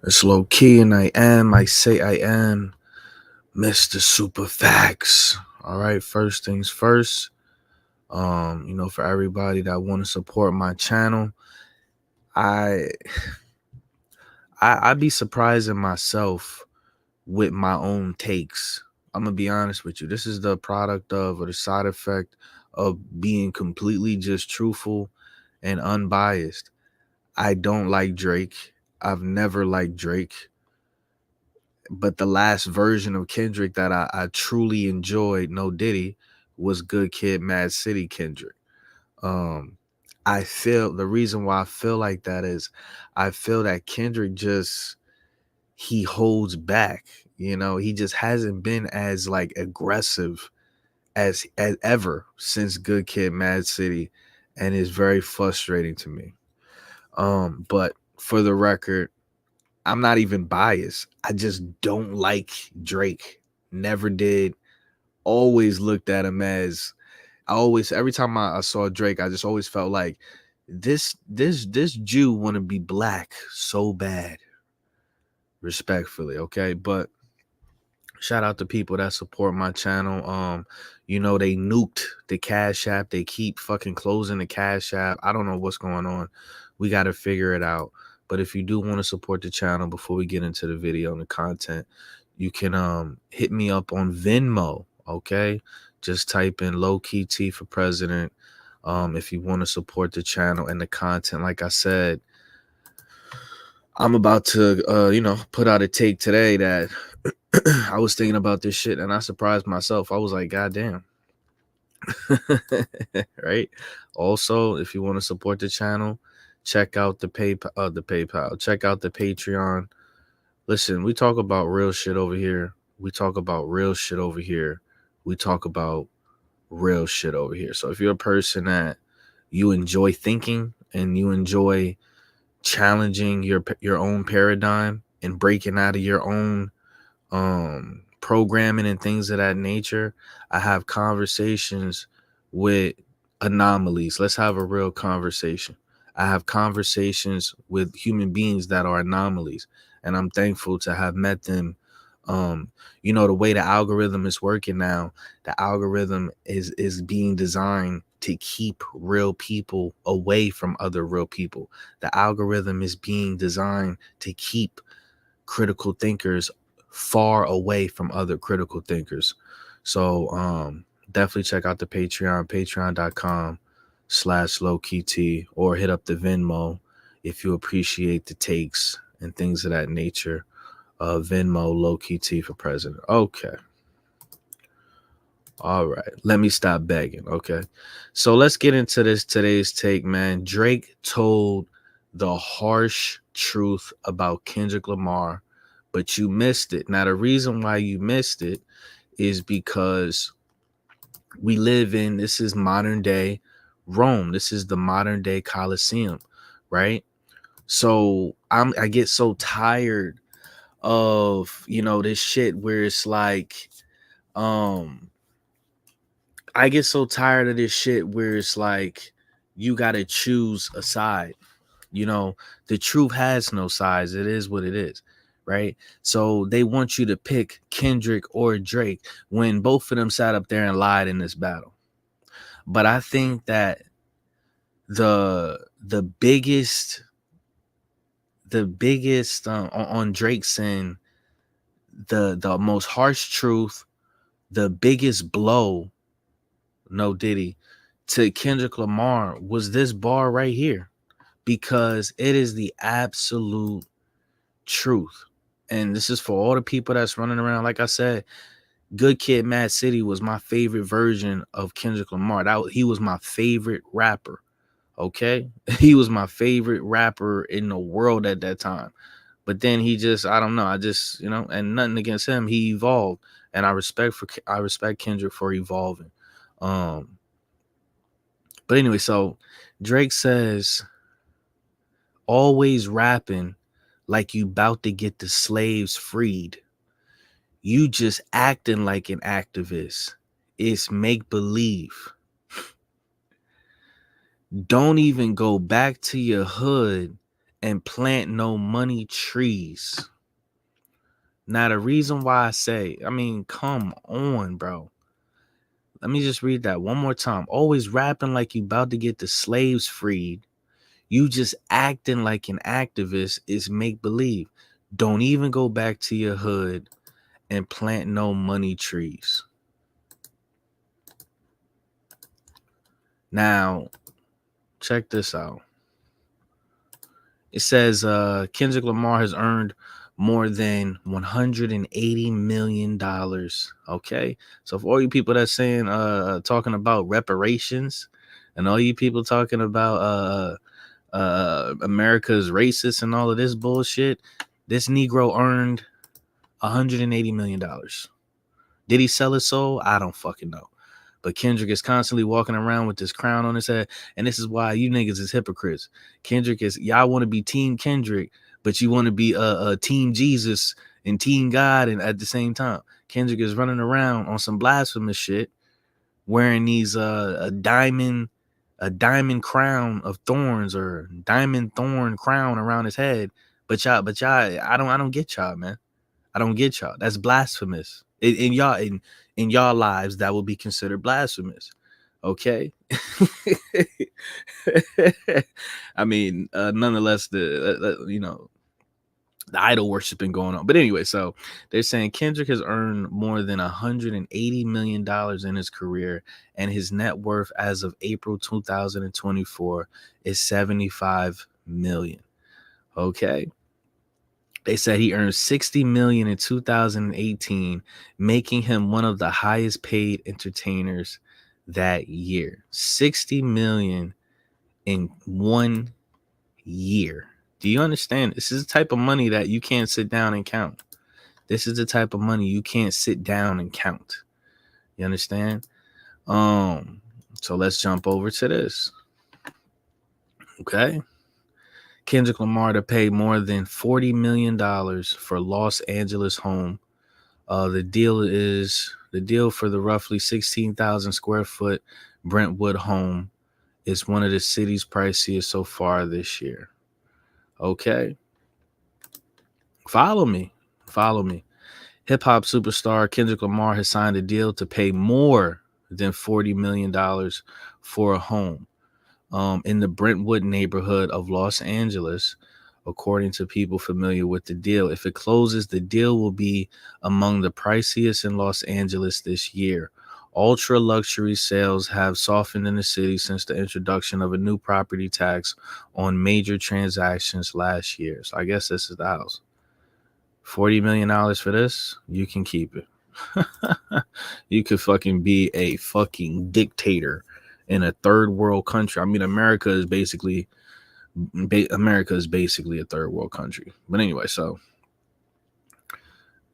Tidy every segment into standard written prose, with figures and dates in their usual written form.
It's low key, and I say I am Mr. Super Facts. All right, first things first. For everybody that want to support my channel, I I be surprising myself with my own takes. I'm gonna be honest with you. This is the product of or the side effect of being completely just truthful and unbiased. I don't like Drake. I've never liked Drake. But the last version of Kendrick that I truly enjoyed, no Diddy, was Good Kid, Mad City Kendrick. Um, I feel the reason why I feel like that is I feel that Kendrick just he holds back. He just hasn't been as like aggressive as ever since Good Kid, Mad City, and it's very frustrating to me. But for the record, I'm not even biased. I just don't like Drake. Never did. Always looked at him as every time I saw Drake, I just always felt like this Jew want to be black so bad. Respectfully, okay? But shout out to people that support my channel. They nuked the Cash App. They keep fucking closing the Cash App. I don't know what's going on. We got to figure it out. But if you do want to support the channel before we get into the video and the content, you can hit me up on Venmo, okay? Just type in low key T for president. If you want to support the channel and the content, like I said, I'm about to put out a take today that I was thinking about this shit and I surprised myself. I was like, God damn. Right. Also, if you want to support the channel, check out the PayPal, check out the Patreon. Listen, we talk about real shit over here. We talk about real shit over here. We talk about real shit over here. So if you're a person that you enjoy thinking and you enjoy challenging your own paradigm and breaking out of your own programming and things of that nature, I have conversations with anomalies. Let's have a real conversation. I have conversations with human beings that are anomalies, and I'm thankful to have met them. The way the algorithm is working now, the algorithm is being designed to keep real people away from other real people. The algorithm is being designed to keep critical thinkers far away from other critical thinkers. So definitely check out the patreon.com/lowkeyt, or hit up the Venmo if you appreciate the takes and things of that nature. Venmo low key T for president. Okay. All right. Let me stop begging. Okay. So let's get into today's take, man. Drake told the harsh truth about Kendrick Lamar, but you missed it. Now, the reason why you missed it is because this is modern day Rome. This is the modern day Colosseum, right? So I get so tired of, this shit where it's like, I get so tired of this shit where it's like you got to choose a side. The truth has no sides. It is what it is, right? So they want you to pick Kendrick or Drake when both of them sat up there and lied in this battle. But I think that the biggest on Drake's end, the most harsh truth, the biggest blow, no Diddy, to Kendrick Lamar was this bar right here, because it is the absolute truth. And this is for all the people that's running around. Like I said, Good Kid, Mad City was my favorite version of Kendrick Lamar. He was my favorite rapper. Okay, he was my favorite rapper in the world at that time. But then he just, I don't know, and nothing against him, he evolved, and I respect Kendrick for evolving. But anyway, so Drake says, always rapping like you about to get the slaves freed. You just acting like an activist. It's make believe. Don't even go back to your hood and plant no money trees. Now, the reason why I mean, come on, bro. Let me just read that one more time. Always rapping like you about to get the slaves freed. You just acting like an activist is make believe. Don't even go back to your hood and plant no money trees. Now, check this out. It says Kendrick Lamar has earned more than $180 million. Okay. So for all you people that's saying talking about reparations and all you people talking about America's racist and all of this bullshit, this Negro earned $180 million. Did he sell his soul? I don't fucking know. But Kendrick is constantly walking around with this crown on his head. And this is why you niggas is hypocrites. Kendrick is, y'all want to be Team Kendrick, but you want to be Team Jesus and Team God and at the same time. Kendrick is running around on some blasphemous shit, wearing these a diamond crown of thorns or diamond thorn crown around his head. But y'all, I don't get y'all, man. I don't get y'all. That's blasphemous. In y'all lives, that will be considered blasphemous. Okay. I mean, nonetheless, the idol worshiping going on. But anyway, so they're saying Kendrick has earned more than $180 million in his career, and his net worth as of April 2024 is $75 million. Okay. They said he earned $60 million in 2018, making him one of the highest paid entertainers that year. $60 million in 1 year. Do you understand? This is the type of money that you can't sit down and count. This is the type of money you can't sit down and count. You understand? So let's jump over to this. Okay. Kendrick Lamar to pay more than $40 million for Los Angeles home. The deal for the roughly 16,000 square foot Brentwood home is one of the city's priciest so far this year. Okay. Follow me. Hip hop superstar Kendrick Lamar has signed a deal to pay more than $40 million for a home in the Brentwood neighborhood of Los Angeles, according to people familiar with the deal. If it closes, the deal will be among the priciest in Los Angeles this year. Ultra luxury sales have softened in the city since the introduction of a new property tax on major transactions last year. So I guess this is the house. $40 million for this, you can keep it. You could fucking be a fucking dictator in a third world country. I mean, America is basically a third world country. But anyway, so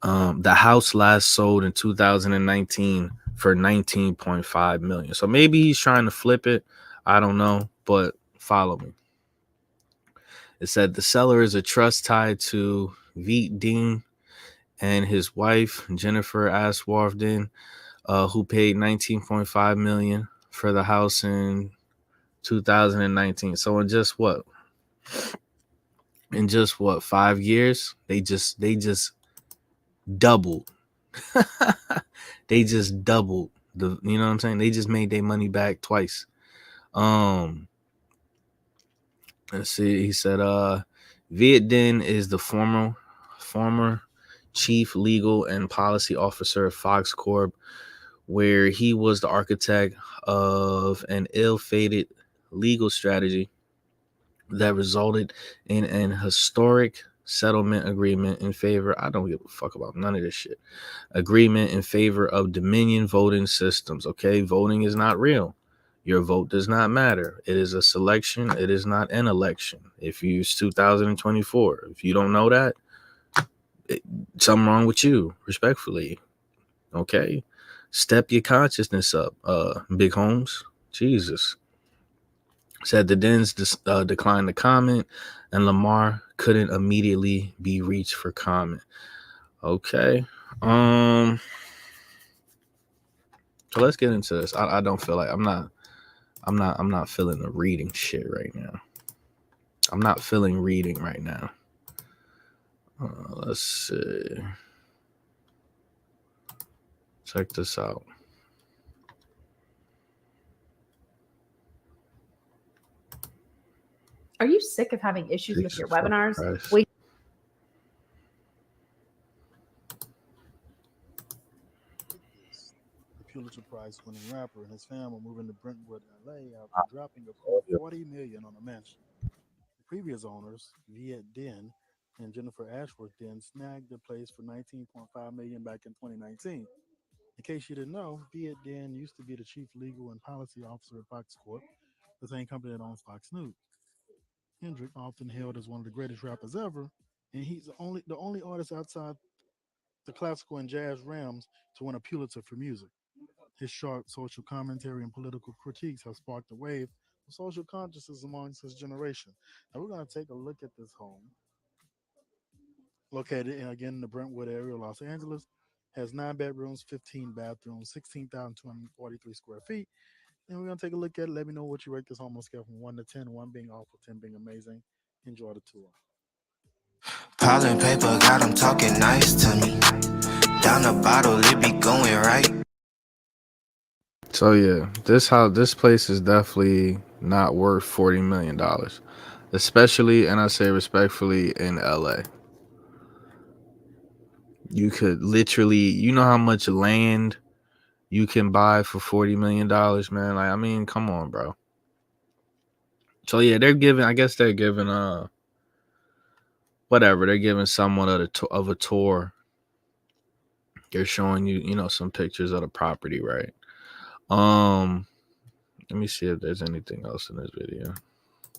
the house last sold in 2019 for $19.5 million. So maybe he's trying to flip it. I don't know, but follow me. It said the seller is a trust tied to Veet Dean and his wife, Jennifer Aswarfdin, who paid $19.5 million for the house in 2019. So in just what 5 years, they just doubled. They just doubled you know what I'm saying? They just made their money back twice. Let's see. He said Viet Din is the former chief legal and policy officer of Fox Corp, where he was the architect of an ill-fated legal strategy that resulted in an historic settlement agreement in favor. I don't give a fuck about none of this shit. Agreement in favor of Dominion voting systems. Okay, voting is not real. Your vote does not matter. It is a selection. It is not an election. If you use 2024, if you don't know that, something wrong with you, respectfully. Okay, step your consciousness up, Big Holmes. Jesus. Said the Dens declined to comment, and Lamar couldn't immediately be reached for comment. Okay. So let's get into this. I don't feel like I'm not feeling the reading shit right now. I'm not feeling reading right now. Let's see. Check this out. Are you sick of having issues with Jesus your fucking webinars? Christ. Wait, This. The Pulitzer Prize winning rapper and his family moving to Brentwood, LA after dropping a cool 40 million on a mansion. The previous owners, Viet Den and Jennifer Ashworth Den, snagged the place for 19.5 million back in 2019. In case you didn't know, Viet Den used to be the chief legal and policy officer at Fox Corp, the same company that owns Fox News. Kendrick, often hailed as one of the greatest rappers ever, and he's the only artist outside the classical and jazz realms to win a Pulitzer for music. His sharp social commentary and political critiques have sparked a wave of social consciousness amongst his generation. Now we're going to take a look at this home, located in again in the Brentwood area of Los Angeles. Has 9 bedrooms, 15 bathrooms, 16,243 square feet. And we're going to take a look at it. Let me know what you rate this home on a scale from 1 to 10, 1 being awful, 10 being amazing. Enjoy the tour. Piling paper, got 'em talking nice to me. Down the bottle, it be going right. So yeah, this place is definitely not worth $40 million, especially, and I say respectfully, in LA. You could literally, you know how much land you can buy for $40 million, man. Like, I mean, come on, bro. So yeah, I guess they're giving whatever, they're giving someone of a tour. They're showing you, some pictures of the property, right? Um, Let me see if there's anything else in this video.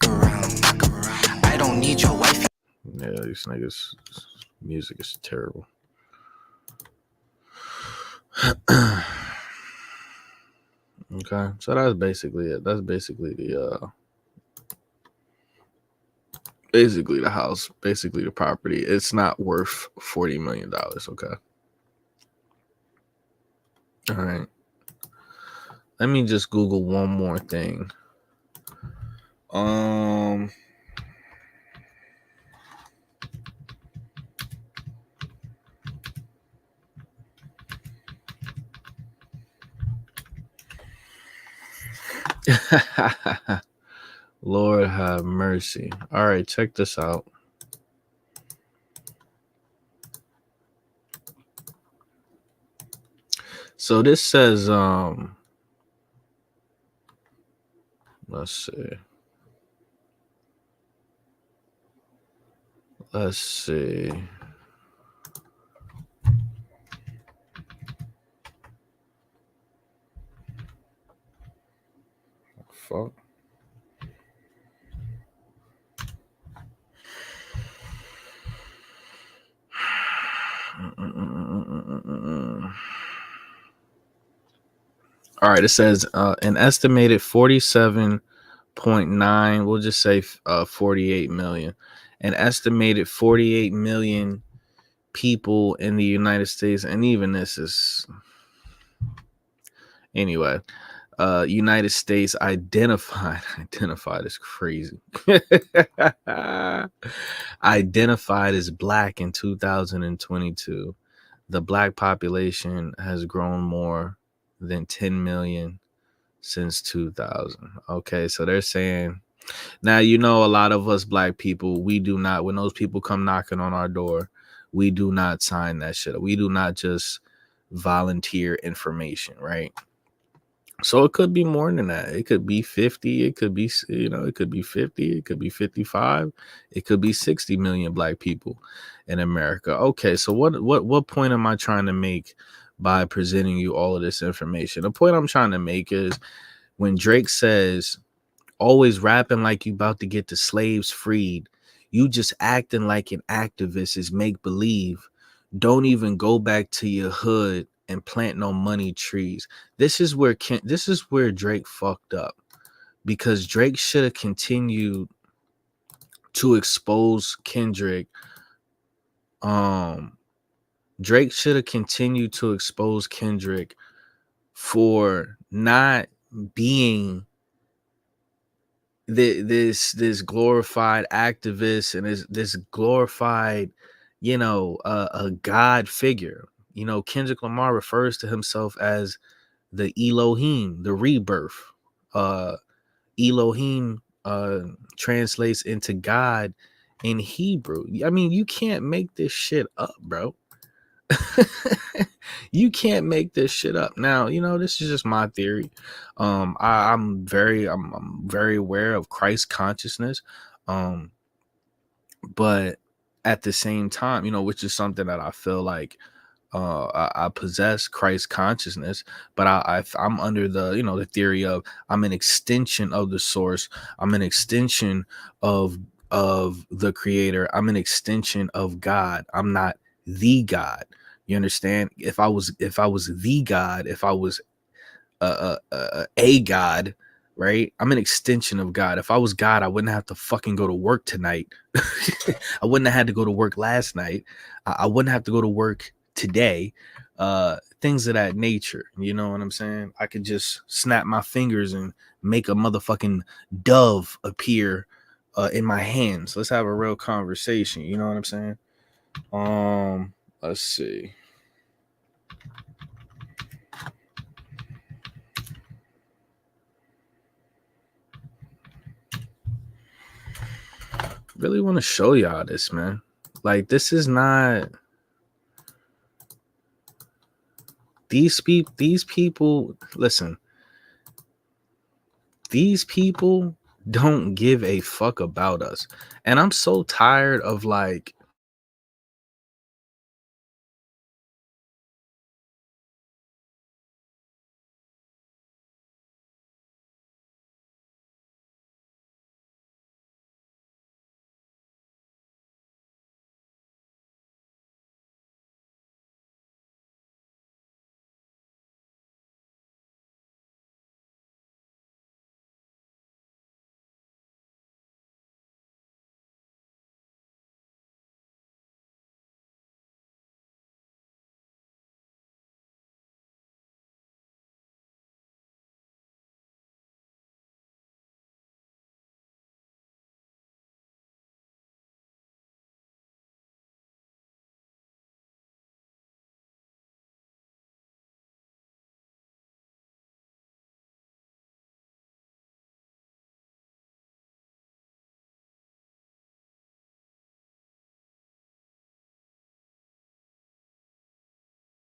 I don't need your wife. Yeah, these niggas' music is terrible. Okay, so that's basically it. That's basically the house, basically the property. It's not worth $40 million. Okay. All right. Let me just Google one more thing. Lord have mercy. All right, check this out. So this says, let's see. Let's see. Fuck. All right, it says an estimated 47.9, we'll just say 48 million. An estimated 48 million people in the United States, and even this is anyway. United States identified is crazy. Identified as black in 2022. The black population has grown more than 10 million since 2000. Okay, so they're saying now, a lot of us black people, we do not, when those people come knocking on our door, we do not sign that shit. We do not just volunteer information, right? So it could be more than that. It could be 50. It could be, it could be 50. It could be 55. It could be 60 million black people in America. Okay, so what point am I trying to make by presenting you all of this information? The point I'm trying to make is when Drake says, always rapping like you about to get the slaves freed, you just acting like an activist is make believe. Don't even go back to your hood and plant no money trees. This is where Drake fucked up, because Drake should have continued to expose Kendrick. Drake should have continued to expose Kendrick for not being this glorified activist and this glorified, a God figure. Kendrick Lamar refers to himself as the Elohim, the rebirth. Elohim translates into God in Hebrew. I mean, you can't make this shit up, bro. You can't make this shit up. Now, this is just my theory. I'm very aware of Christ consciousness. But at the same time, which is something that I feel like I possess Christ consciousness, but I'm under the theory of I'm an extension of the source. I'm an extension of the creator. I'm an extension of God. I'm not the God. You understand? If I was the God, if I was a God, right? I'm an extension of God. If I was God, I wouldn't have to fucking go to work tonight. I wouldn't have had to go to work last night. I wouldn't have to go to work today. Things of that nature. You know what I'm saying? I could just snap my fingers and make a motherfucking dove appear in my hands. Let's have a real conversation. You know what I'm saying? Let's see. Really want to show y'all this, man. Like, this is not these people, listen, these people don't give a fuck about us. And I'm so tired of like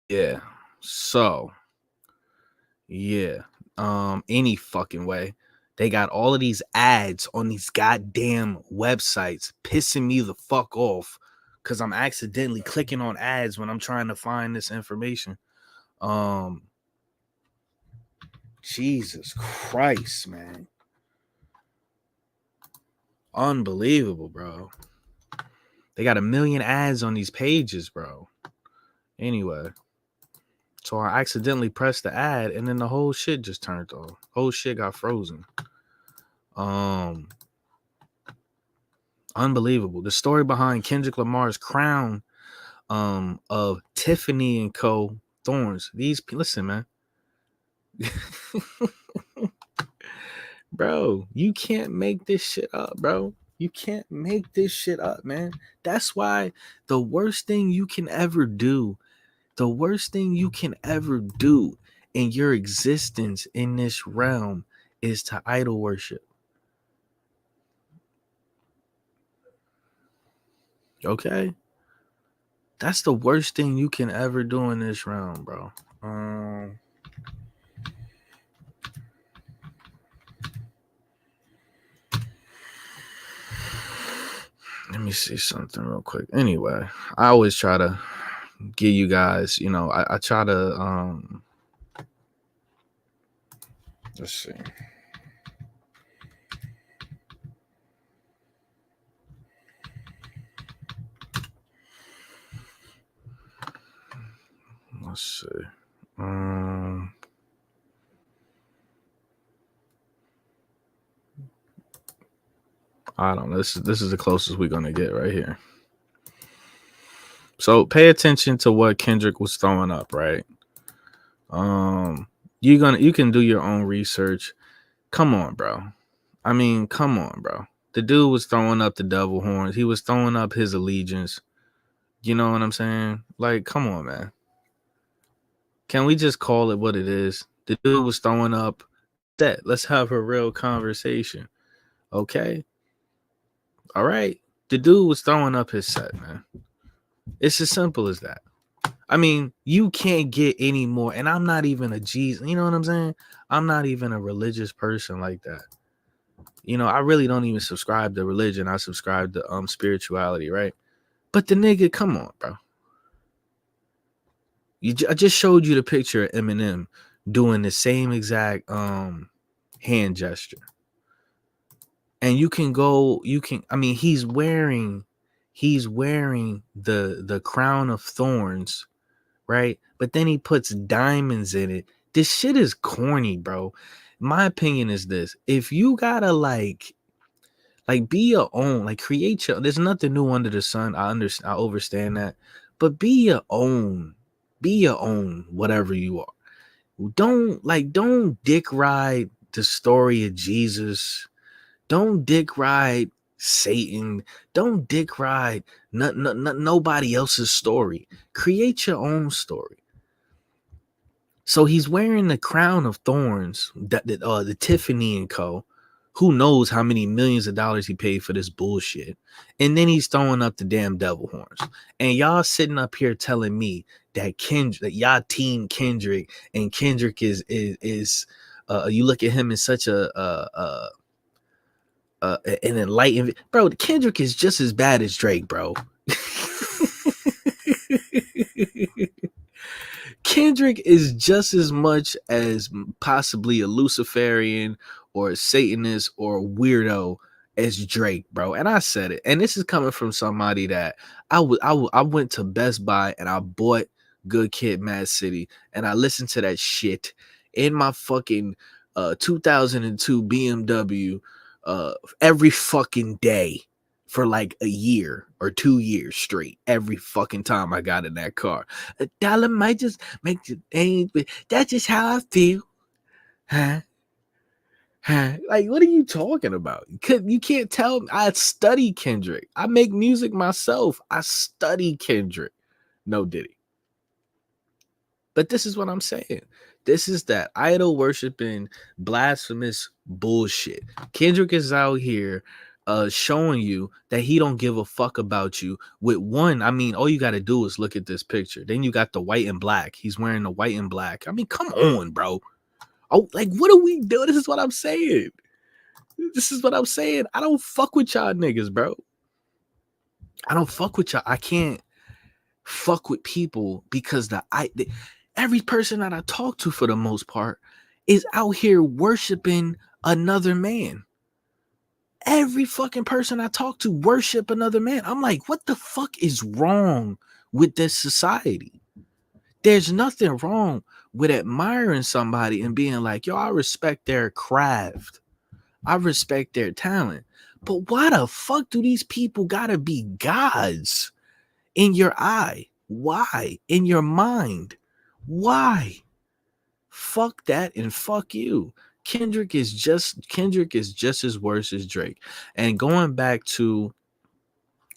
yeah. So, yeah. Any fucking way. They got all of these ads on these goddamn websites pissing me the fuck off because I'm accidentally clicking on ads when I'm trying to find this information. Jesus Christ, man. Unbelievable, bro. They got a million ads on these pages, bro. Anyway, so I accidentally pressed the ad and then the whole shit just turned off. Whole shit got frozen. Unbelievable. The story behind Kendrick Lamar's crown of Tiffany and Co. Thorns. Listen, man. Bro, you can't make this shit up, bro. You can't make this shit up, man. That's why the worst thing you can ever do, in your existence in this realm is to idol worship. Okay? That's the worst thing you can ever do in this realm, bro. Let me see something real quick. Anyway, I always try to give you guys, I try to let's see. Let's see. I don't know. This is the closest we're gonna get right here. So pay attention to what Kendrick was throwing up, right? You can do your own research. Come on, bro. I mean, come on, bro. The dude was throwing up the devil horns. He was throwing up his allegiance. You know what I'm saying? Like, come on, man. Can we just call it what it is? The dude was throwing up that. Let's have a real conversation. Okay? All right. The dude was throwing up his set, man. It's as simple as that. I mean, you can't get any more. And I'm not even a Jesus. You know what I'm saying? I'm not even a religious person like that. You know, I really don't even subscribe to religion. I subscribe to spirituality, right? But the nigga, come on, bro. I just showed you the picture of Eminem doing the same exact hand gesture. And I mean, he's wearing the crown of thorns, right? But then he puts diamonds in it. This shit is corny, bro. My opinion is this: if you gotta like be your own, like create your, there's nothing new under the sun. I understand that, but be your own, whatever you are. Don't dick ride the story of Jesus. Don't dick ride Satan. Don't dick ride nobody else's story. Create your own story. So he's wearing the crown of thorns, the Tiffany and Co. Who knows how many millions of dollars he paid for this bullshit. And then he's throwing up the damn devil horns. And y'all sitting up here telling me that y'all team Kendrick, and Kendrick is you look at him as such an enlightened bro. Kendrick is just as bad as Drake, bro. Kendrick is just as much as possibly a Luciferian or a Satanist or a weirdo as Drake, bro. And I said it. And this is coming from somebody that I went to Best Buy and I bought Good Kid, Mad City, and I listened to that shit in my fucking 2002 BMW every fucking day for like a year or 2 years straight. Every fucking time I got in that car, a dollar might just make the thing, but that's just how I feel. Huh? Like, what are you talking about? You can't tell me. I study Kendrick. I make music myself. I study Kendrick. No Diddy. But this is what I'm saying. This is that idol worshiping, blasphemous bullshit. Kendrick is out here showing you that he don't give a fuck about you. With one, I mean, all you got to do is look at this picture. Then you got the white and black. He's wearing the white and black. I mean, come on, bro. Oh, like, what are we doing? This is what I'm saying. I don't fuck with y'all niggas, bro. I don't fuck with y'all. I can't fuck with people because every person that I talk to, for the most part, is out here worshiping another man. Every fucking person I talk to worship another man. I'm like, what the fuck is wrong with this society? There's nothing wrong with admiring somebody and being like, yo, I respect their craft. I respect their talent. But why the fuck do these people gotta be gods in your eye? Why? In your mind? Why? Fuck that and fuck you. Kendrick is just as worse as Drake. And going back to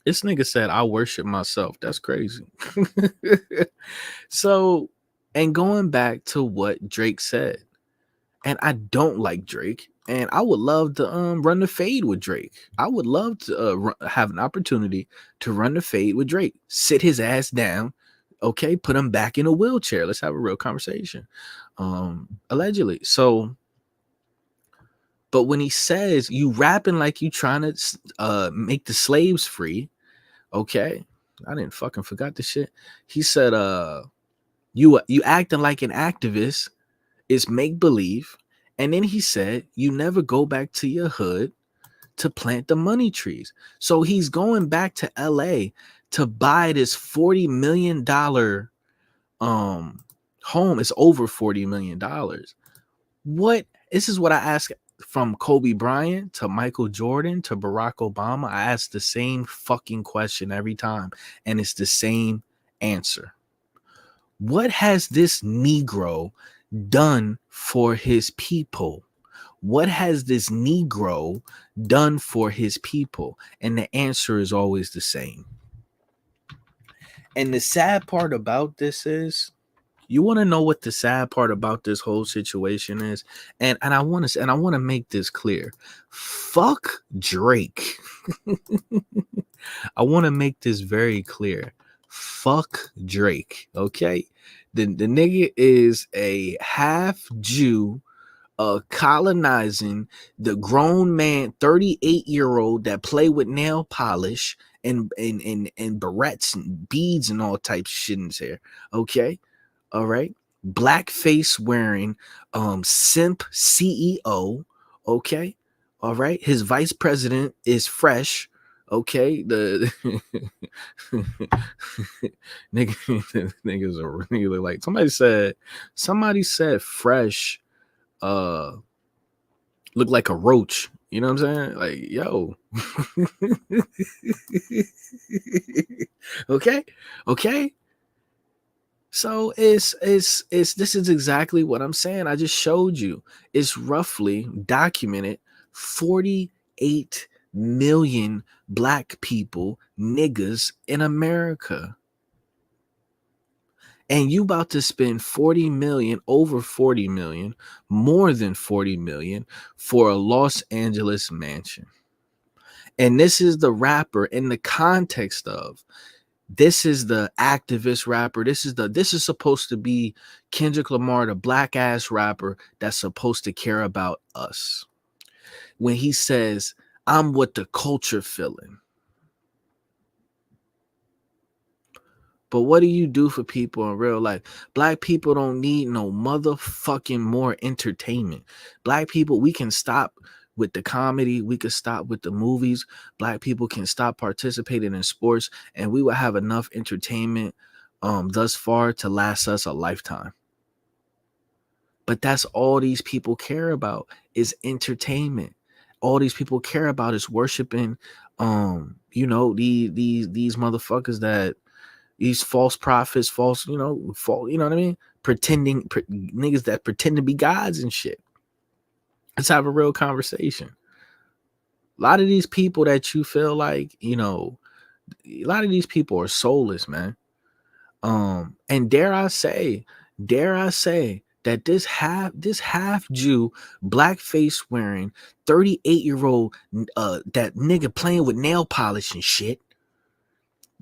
this nigga said, I worship myself. That's crazy. So, and going back to what Drake said, and I don't like Drake, and I would love to run the fade with Drake. I would love to have an opportunity to run the fade with Drake. Sit his ass down, okay? Put him back in a wheelchair. Let's have a real conversation. Allegedly. So, but when he says you rapping like you trying to make the slaves free, okay? I didn't fucking forgot the shit. He said, you acting like an activist is make believe. And then he said, you never go back to your hood to plant the money trees. So he's going back to LA to buy this $40 million home. It's over $40 million. This is what I ask from Kobe Bryant to Michael Jordan to Barack Obama. I ask the same fucking question every time, and it's the same answer. What has this Negro done for his people? What has this Negro done for his people? And the answer is always the same. And the sad part about this is, you want to know what the sad part about this whole situation is? And I want to make this clear. Fuck Drake. I want to make this very clear. Fuck Drake. Okay? The nigga is a half Jew, colonizing the grown man, 38-year-old that play with nail polish and barrettes and beads and all types of shit in his hair. Okay? All right. Blackface wearing simp CEO. Okay. All right. His vice president is fresh. Okay. The niggas are really like, somebody said fresh look like a roach. You know what I'm saying? Like, yo. Okay. Okay. So it's this is exactly what I'm saying. I just showed you. It's roughly documented 48 million black people, niggas in America. And you about to spend 40 million, over 40 million, more than 40 million for a Los Angeles mansion. And this is the rapper in the context of, this is the activist rapper. This is supposed to be Kendrick Lamar, the black ass rapper that's supposed to care about us. When he says, I'm what the culture feeling. But what do you do for people in real life? Black people don't need no motherfucking more entertainment. Black people, we can stop with the comedy. We could stop with the movies. Black people can stop participating in sports, and we will have enough entertainment thus far to last us a lifetime. But that's all these people care about is entertainment. All these people care about is worshiping, these motherfuckers, that these false prophets, false, you know what I mean? Niggas that pretend to be gods and shit. Let's have a real conversation. A lot of these people that you feel like, a lot of these people are soulless, man. And dare I say that this half Jew, blackface wearing, 38-year-old, that nigga playing with nail polish and shit,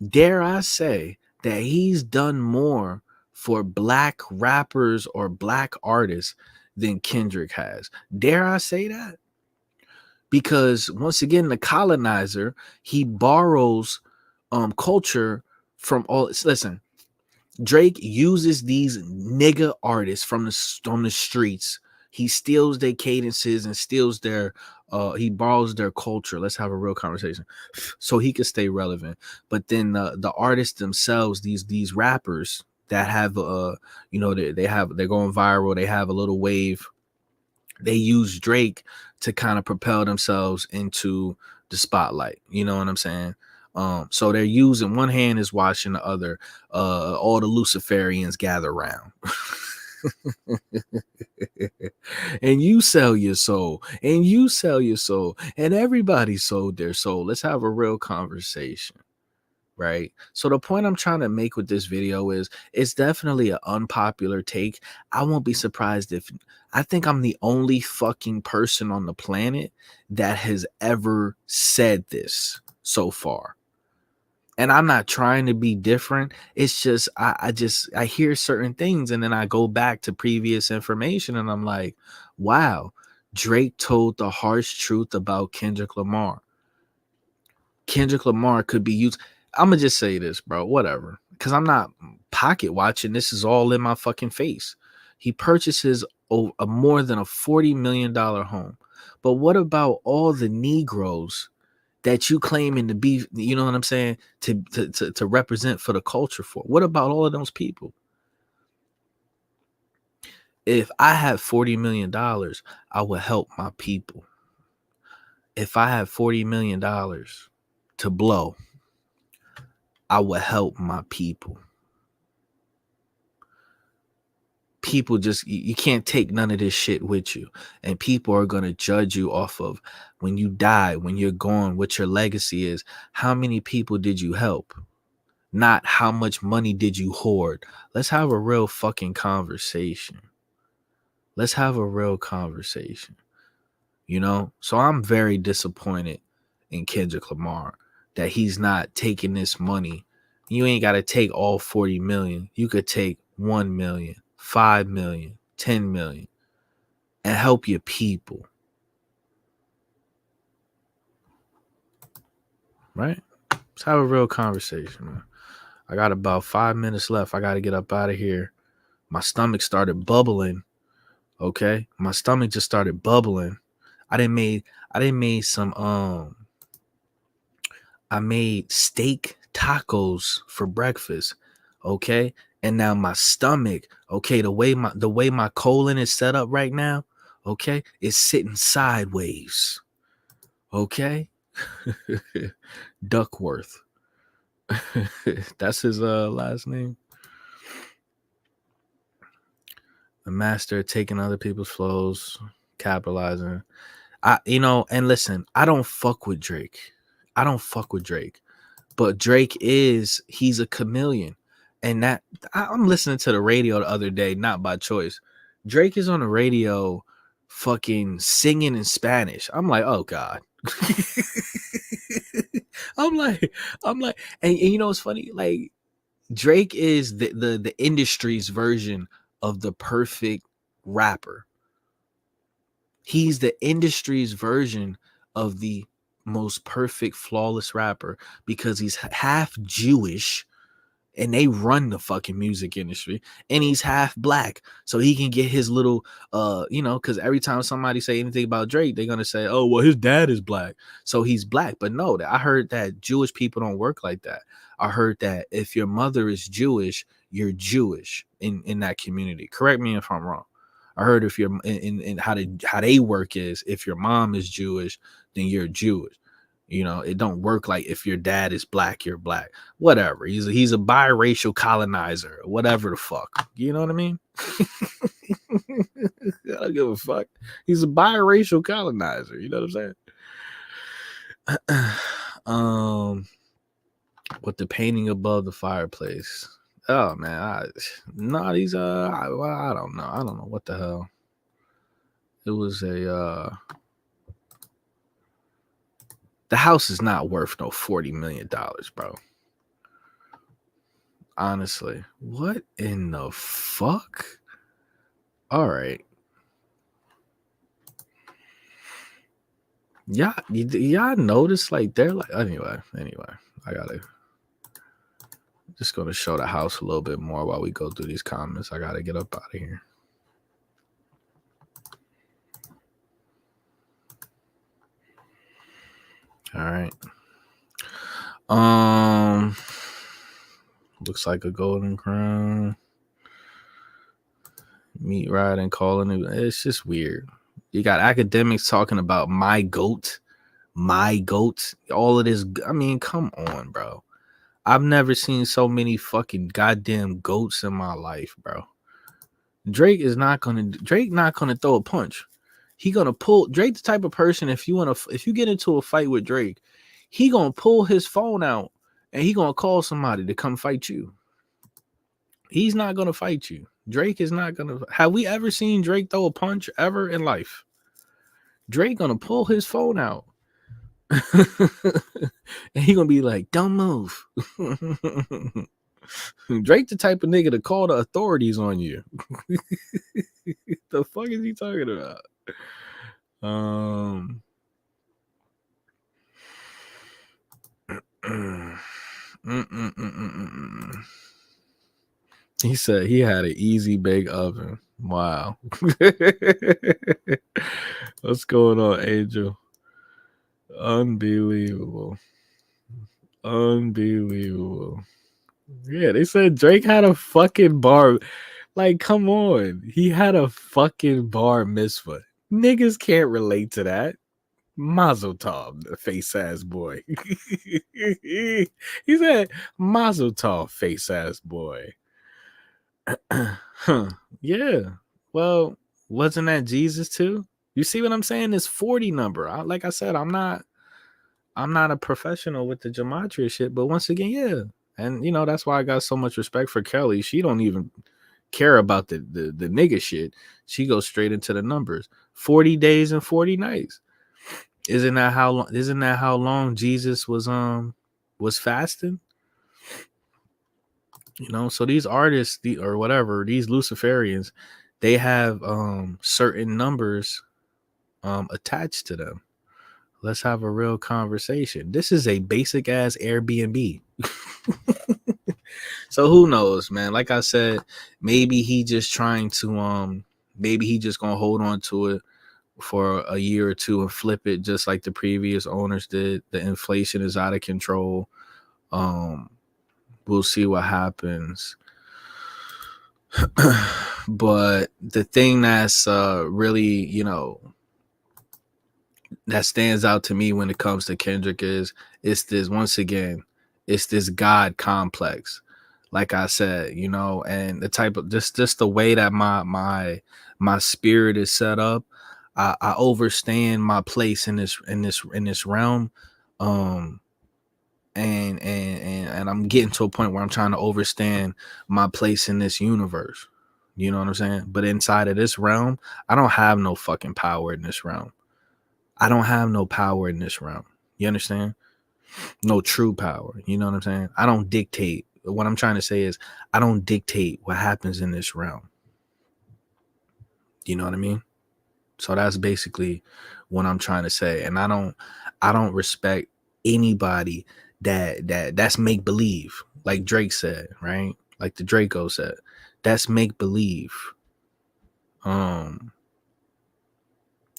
dare I say that he's done more for black rappers or black artists than Kendrick has. Dare I say that? Because once again, the colonizer, he borrows culture from all. Listen, Drake uses these nigga artists from the streets. He steals their cadences and steals their he borrows their culture. Let's have a real conversation so he can stay relevant. But then the artists themselves, these rappers that have they're going viral, they have a little wave. They use Drake to kind of propel themselves into the spotlight. You know what I'm saying? So they're using, one hand is washing the other. All the Luciferians gather around. And you sell your soul, and you sell your soul, and everybody sold their soul. Let's have a real conversation. Right. So the point I'm trying to make with this video is, it's definitely an unpopular take. I won't be surprised if, I think I'm the only fucking person on the planet that has ever said this so far. And I'm not trying to be different. It's just, I hear certain things and then I go back to previous information and I'm like, wow, Drake told the harsh truth about Kendrick Lamar. Kendrick Lamar could be used. I'm gonna just say this, bro, whatever, because I'm not pocket watching. This is all in my fucking face. He purchases a more than a $40 million home. But what about all the Negroes that you claiming to be, you know what I'm saying, to represent for the culture for? What about all of those people? If I had $40 million, I would help my people. If I had $40 million to blow, I would help my people. people just you can't take none of this shit with you, and people are going to judge you off of when you die, when you're gone, what your legacy is. How many people did you help, not how much money did you hoard? Let's have a real fucking conversation. Let's have a real conversation. So I'm very disappointed in Kendrick Lamar that he's not taking this money. You ain't got to take all 40 million. You could take 1 million, 5 million, 10 million, and help your people. Right? Let's have a real conversation, man. I got about 5 minutes left. I got to get up out of here. My stomach started bubbling. Okay? My stomach just started bubbling. I made steak tacos for breakfast. Okay? And now my stomach, okay, the way my colon is set up right now, okay, is sitting sideways. Okay? Duckworth. That's his last name. The master taking other people's flows, capitalizing. And listen, I don't fuck with Drake. But Drake he's a chameleon. And that I'm listening to the radio the other day, not by choice. Drake is on the radio fucking singing in Spanish. I'm like, oh God. I'm like, and you know what's funny? Like, Drake is the industry's version of the perfect rapper. He's the industry's version of the most perfect, flawless rapper because he's half Jewish and they run the fucking music industry, and he's half black, so he can get his little because every time somebody say anything about Drake, they're gonna say, oh well, his dad is black, so he's black. But no, I heard that Jewish people don't work like that. I heard that if your mother is Jewish, you're Jewish in that community. Correct me if I'm wrong. I heard if you're in how they work is if your mom is Jewish, then you're Jewish. It don't work like if your dad is black, you're black. Whatever. He's a biracial colonizer, whatever the fuck. You know what I mean? I don't give a fuck. He's a biracial colonizer. You know what I'm saying? With the painting above the fireplace. Oh man, I don't know. I don't know what the hell. It was the house is not worth no $40 million, bro. Honestly, what in the fuck? All right. Yeah, y'all notice like they're like anyway. I gotta just gonna show the house a little bit more while we go through these comments. I gotta get up out of here. All right. Looks like a golden crown. Meat riding, calling it. It's just weird. You got academics talking about my goat. All of this. I mean, come on, bro. I've never seen so many fucking goddamn goats in my life, bro. Drake not gonna throw a punch. He gonna pull. Drake the type of person, if you get into a fight with Drake, he gonna pull his phone out and he gonna call somebody to come fight you. He's not gonna fight you. Drake is not gonna. Have we ever seen Drake throw a punch ever in life? Drake gonna pull his phone out. And he gonna be like, don't move. Drake the type of nigga to call the authorities on you. The fuck is he talking about? He said he had an easy bake oven. Wow. What's going on, Angel? Unbelievable. Yeah, they said Drake had a fucking bar. Like, come on. He had a fucking bar mitzvah. Niggas can't relate to that. Mazel tov, face ass boy. He said, Mazel tov, face ass boy. Huh. Yeah. Well, wasn't that Jesus too? You see what I'm saying? This 40 number. Like I said, I'm not a professional with the gematria shit, but once again, yeah. And you know, that's why I got so much respect for Kelly. She don't even care about the nigga shit. She goes straight into the numbers. 40 days and 40 nights. Isn't that how long Jesus was fasting? You know, so these artists or whatever, these Luciferians, they have certain numbers attached to them. Let's have a real conversation. This is a basic ass Airbnb. So who knows, man? Like I said, maybe he just trying to maybe he just gonna hold on to it for a year or two and flip it just like the previous owners did. The inflation is out of control. We'll see what happens. But the thing that's really, you know, that stands out to me when it comes to Kendrick is it's this, once again, it's this God complex. Like I said, you know, and the type of just the way that my spirit is set up, I overstand my place in this realm. Um and I'm getting to a point where I'm trying to overstand my place in this universe. You know what I'm saying? But inside of this realm, I don't have no fucking power in this realm. I don't have no power in this realm. You understand? No true power. You know what I'm saying? I don't dictate. What I'm trying to say is I don't dictate what happens in this realm. You know what I mean? So that's basically what I'm trying to say. And I don't respect anybody that's make believe, like Drake said, right? Like the Draco said. That's make believe.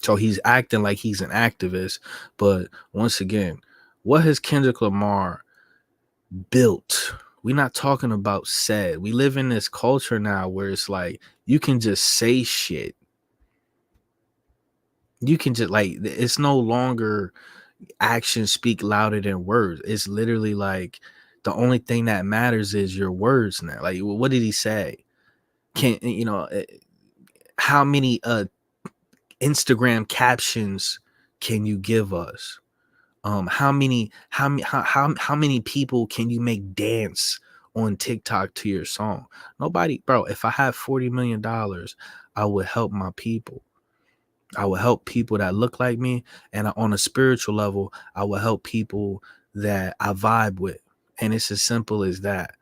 So he's acting like he's an activist, but once again, what has Kendrick Lamar built? We're not talking about said. We live in this culture now where it's like you can just say shit. You can just like it's no longer actions speak louder than words. It's literally like the only thing that matters is your words now. Like what did he say? Can you know how many Instagram captions can you give us? How many people can you make dance on TikTok to your song? Nobody, bro. If I had $40 million, I would help my people. I would help people that look like me, and on a spiritual level, I would help people that I vibe with. And it's as simple as that.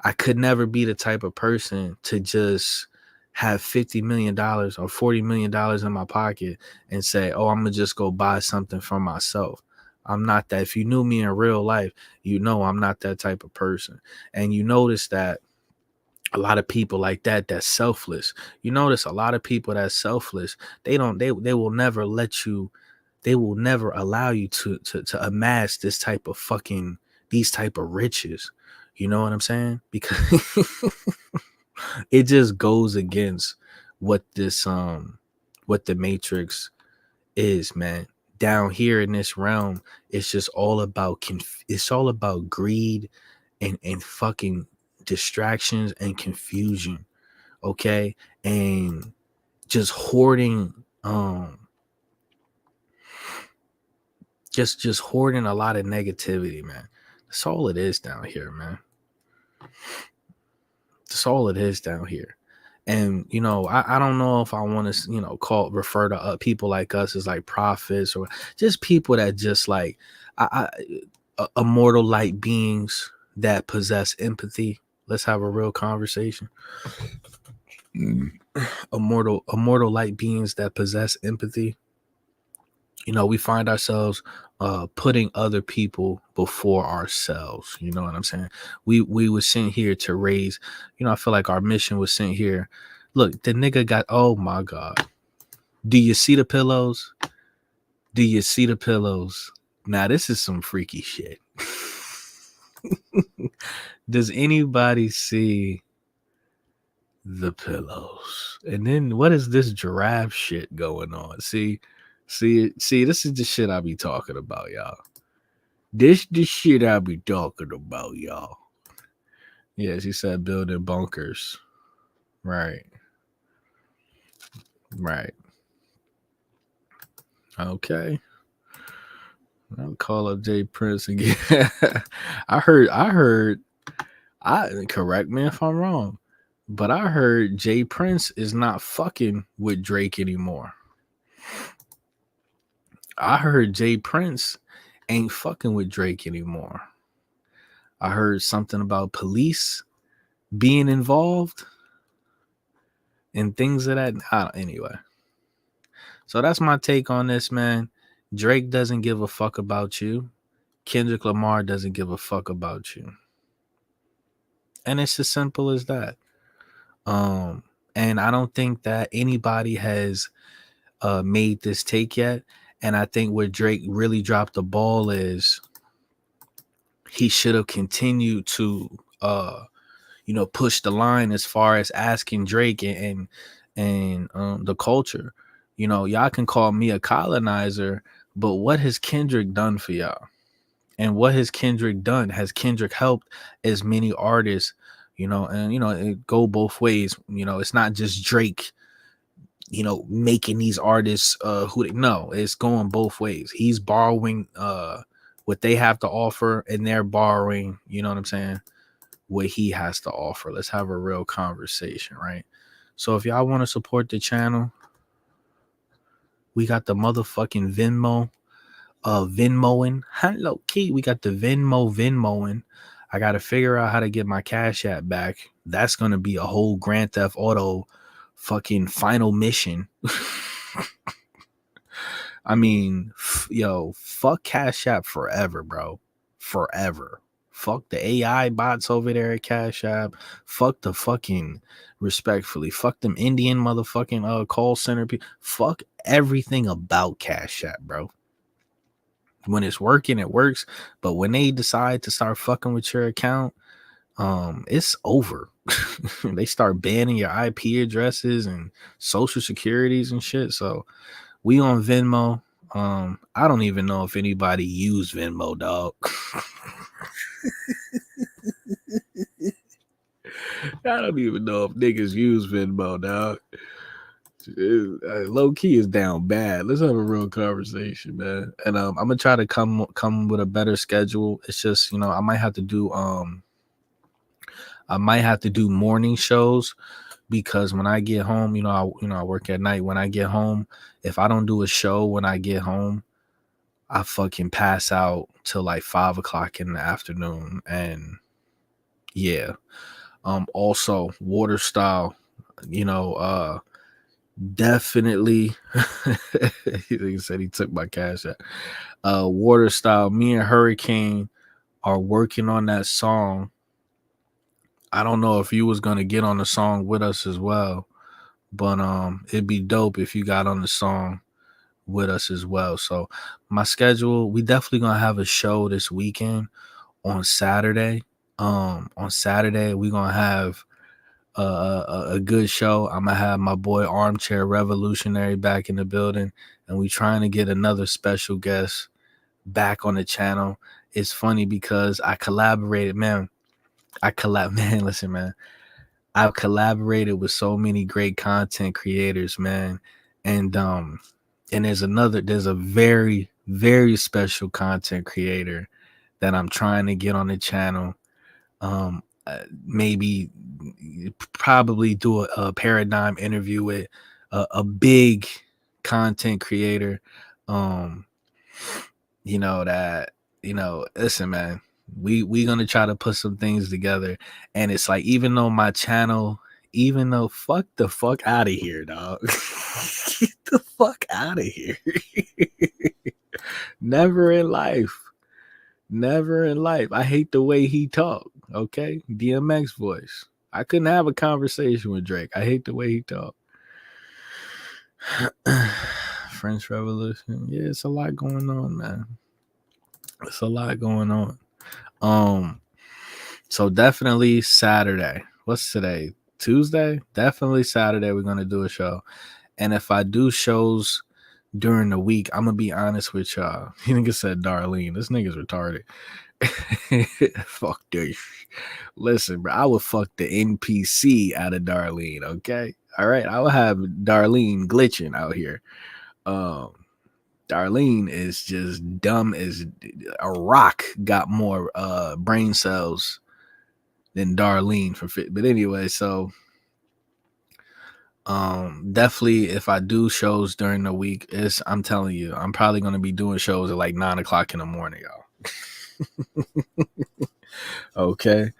I could never be the type of person to just have $50 million or $40 million in my pocket and say, oh, I'm going to just go buy something for myself. I'm not that. If you knew me in real life, you know I'm not that type of person. And you notice that a lot of people like that's selfless. You notice a lot of people that's selfless, they will never let you, they will never allow you to amass this type of fucking, these type of riches. You know what I'm saying? Because it just goes against what this what the Matrix is, man. Down here in this realm, it's just all about it's all about greed and fucking distractions and confusion, okay? And just hoarding just hoarding a lot of negativity, man. That's all it is down here, man. That's all it is down here. And you know, I don't know if I want to, you know, refer to people like us as like prophets or just people that just like immortal light beings that possess empathy. Let's have a real conversation. Immortal light beings that possess empathy. You know, we find ourselves putting other people before ourselves. You know what I'm saying? We were sent here to raise, you know, I feel like our mission was sent here. Look, the nigga got, oh my God. Do you see the pillows? Do you see the pillows? Now, this is some freaky shit. Does anybody see the pillows? And then what is this giraffe shit going on? See, this is the shit I be talking about, y'all. This the shit I be talking about, y'all. Yeah, she said building bunkers. Right. Right. Okay. I'll call up Jay Prince again. I heard I correct me if I'm wrong, but I heard Jay Prince is not fucking with Drake anymore. I heard Jay Prince ain't fucking with Drake anymore. I heard something about police being involved and things of that. Anyway, so that's my take on this, man. Drake doesn't give a fuck about you. Kendrick Lamar doesn't give a fuck about you. And it's as simple as that. And I don't think that anybody has made this take yet. And I think where Drake really dropped the ball is he should have continued to push the line as far as asking Drake and the culture. Y'all can call me a colonizer, but what has Kendrick done for y'all? And what has Kendrick done? Has Kendrick helped as many artists? And it go both ways. It's not just Drake, making these artists no, it's going both ways. He's borrowing what they have to offer, and they're borrowing, you know what I'm saying, what he has to offer. Let's have a real conversation, right? So if y'all want to support the channel, we got the motherfucking Venmoing. Hello key, we got the Venmoing. I gotta figure out how to get my Cash App back. That's gonna be a whole Grand Theft Auto fucking final mission. I mean, fuck Cash App forever, bro. Forever. Fuck the AI bots over there at Cash App. Fuck the fucking, respectfully, fuck them Indian motherfucking call center people. Fuck everything about Cash App, bro. When it's working, it works. But when they decide to start fucking with your account, it's over. They start banning your IP addresses and social securities and shit. So we on Venmo. I don't even know if anybody use Venmo, dog. I don't even know if niggas use Venmo, dog. Low key is down bad. Let's have a real conversation, man. And I'm gonna try to come with a better schedule. It's just, I might have to do morning shows, because when I get home, I work at night. When I get home, if I don't do a show when I get home, I fucking pass out till like 5 o'clock in the afternoon. And yeah. Also water style, definitely. He said he took my Cash App. Water style, me and Hurricane are working on that song. I don't know if you was gonna get on the song with us as well, but it'd be dope if you got on the song with us as well. So my schedule, we definitely gonna have a show this weekend on Saturday. On Saturday we gonna have a good show. I'm gonna have my boy Armchair Revolutionary back in the building, and we trying to get another special guest back on the channel. It's funny because I collaborated, man. Listen, man. I've collaborated with so many great content creators, man. And there's a very, very special content creator that I'm trying to get on the channel. Maybe probably do a paradigm interview with a big content creator. Listen, man, we gonna try to put some things together. And it's like, even though fuck the fuck out of here, dog. Get the fuck out of here. Never in life. I hate the way he talk. Okay, DMX voice. I couldn't have a conversation with Drake. I hate the way he talk. French Revolution. Yeah, it's a lot going on, man. It's a lot going on. So definitely Saturday. What's today? Tuesday? Definitely Saturday we're gonna do a show. And if I do shows during the week, I'm gonna be honest with y'all. He nigga said Darlene. This nigga's retarded. Fuck this. Listen, bro, I would fuck the NPC out of Darlene, okay? All right, I would have Darlene glitching out here. Darlene is just dumb as a rock. Got more brain cells than Darlene for fit. But anyway, so definitely if I do shows during the week, I'm telling you, I'm probably gonna be doing shows at like 9 o'clock in the morning, y'all. Okay.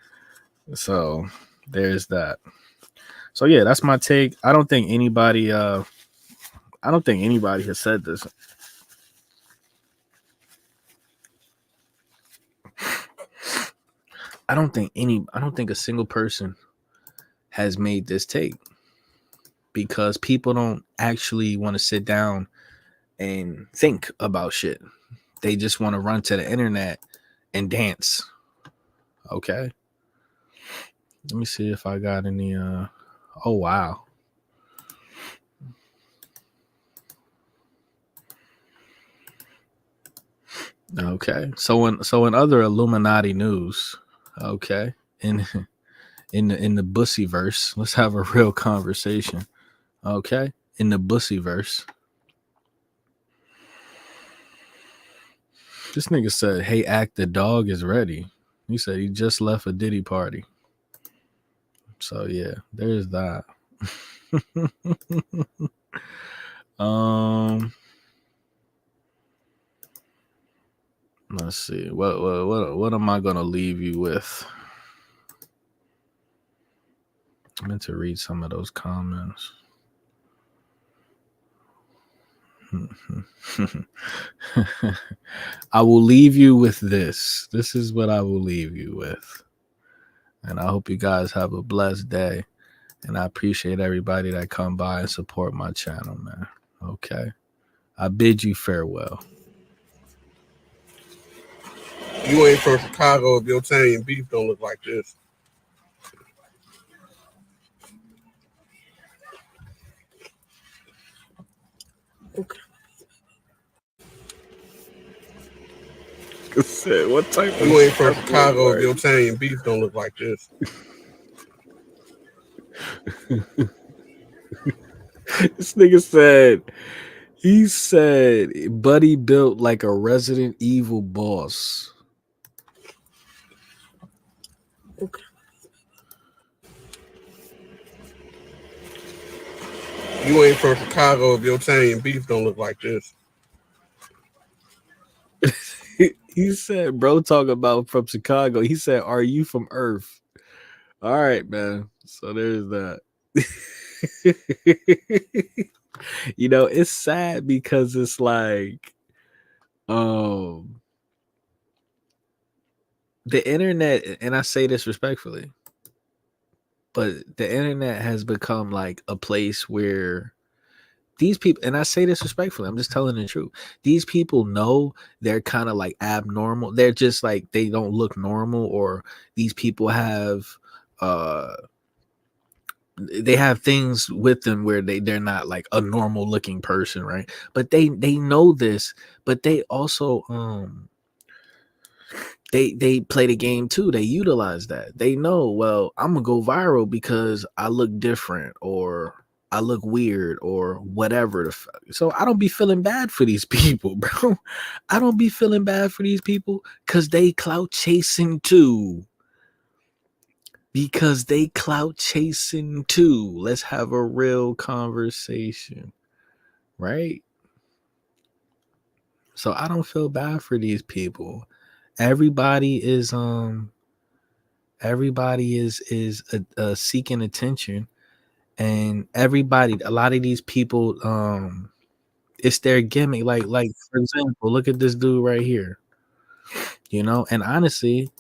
So there's that. So yeah, that's my take. I don't think anybody has said this. I don't think a single person has made this take, because people don't actually want to sit down and think about shit. They just want to run to the internet and dance. Okay. Let me see if I got any oh wow. Okay. So in other Illuminati news, okay, in the Bussy verse, let's have a real conversation. Okay? In the Bussy verse. This nigga said, "Hey, act the dog is ready." He said he just left a Diddy party. So yeah, there's that. Let's see. What am I gonna leave you with? I meant to read some of those comments. I will leave you with this. This is what I will leave you with. And I hope you guys have a blessed day. And I appreciate everybody that come by and support my channel, man. Okay. I bid you farewell. You ain't from Chicago if your Italian beef don't look like this. Okay. What type you ain't from Chicago if your Italian beef don't look like this. This nigga said, he said, Buddy built like a Resident Evil boss. Okay. You ain't from Chicago if your Italian beef don't look like this. He said, bro, talk about from Chicago. He said, are you from Earth? All right, man. So there's that. You know, it's sad because it's like, the internet, and I say this respectfully, but the internet has become like a place where these people, and I say this respectfully, I'm just telling the truth. These people know they're kind of like abnormal. They're just like, they don't look normal, or these people have they have things with them where they're not like a normal looking person, right? But they know this, but they also they play the game too. They utilize that. They know, well, I'm gonna go viral because I look different, or I look weird, or whatever. So I don't be feeling bad for these people, bro. I don't be feeling bad for these people because they clout chasing too. Because they clout chasing too. Let's have a real conversation, right? So I don't feel bad for these people. Everybody is seeking attention, and everybody, a lot of these people, it's their gimmick. Like for example, look at this dude right here. You know, and honestly,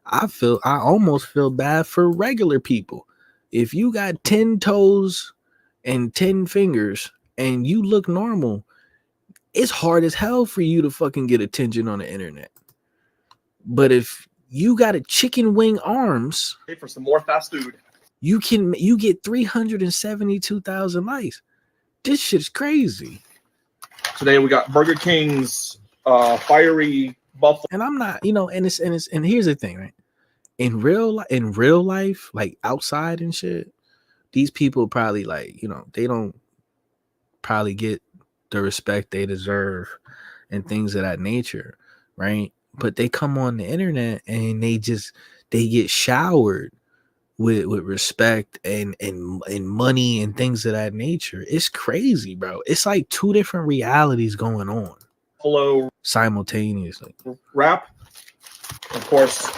I almost feel bad for regular people. If you got 10 toes and 10 fingers and you look normal, it's hard as hell for you to fucking get attention on the internet. But if you got a chicken wing arms, pay for some more fast food, you get 372,000 likes. This shit's crazy. Today we got Burger King's fiery buffalo. And I'm not, you know, and here's the thing, right? In real life, like outside and shit, these people probably like, you know, they don't probably get the respect they deserve and things of that nature, right? But they come on the internet and they get showered with respect and money and things of that nature. It's crazy, bro. It's like two different realities going on simultaneously. Wrap, of course.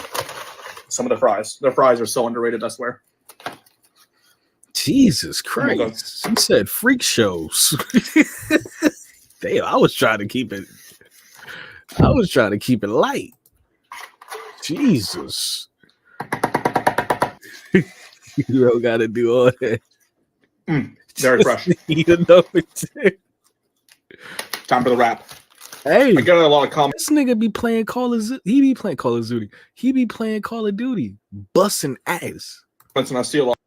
Some of the fries. Their fries are so underrated, I swear. Jesus Christ. He said freak shows. Damn, I was trying to keep it light. Jesus. You don't gotta do all that. Very fresh. You know it. Time for the wrap. Hey, I get a lot of comments. This nigga be playing Call of Duty. He be playing Call of Duty. He be playing Call of Duty, busting ass. And I see a lot.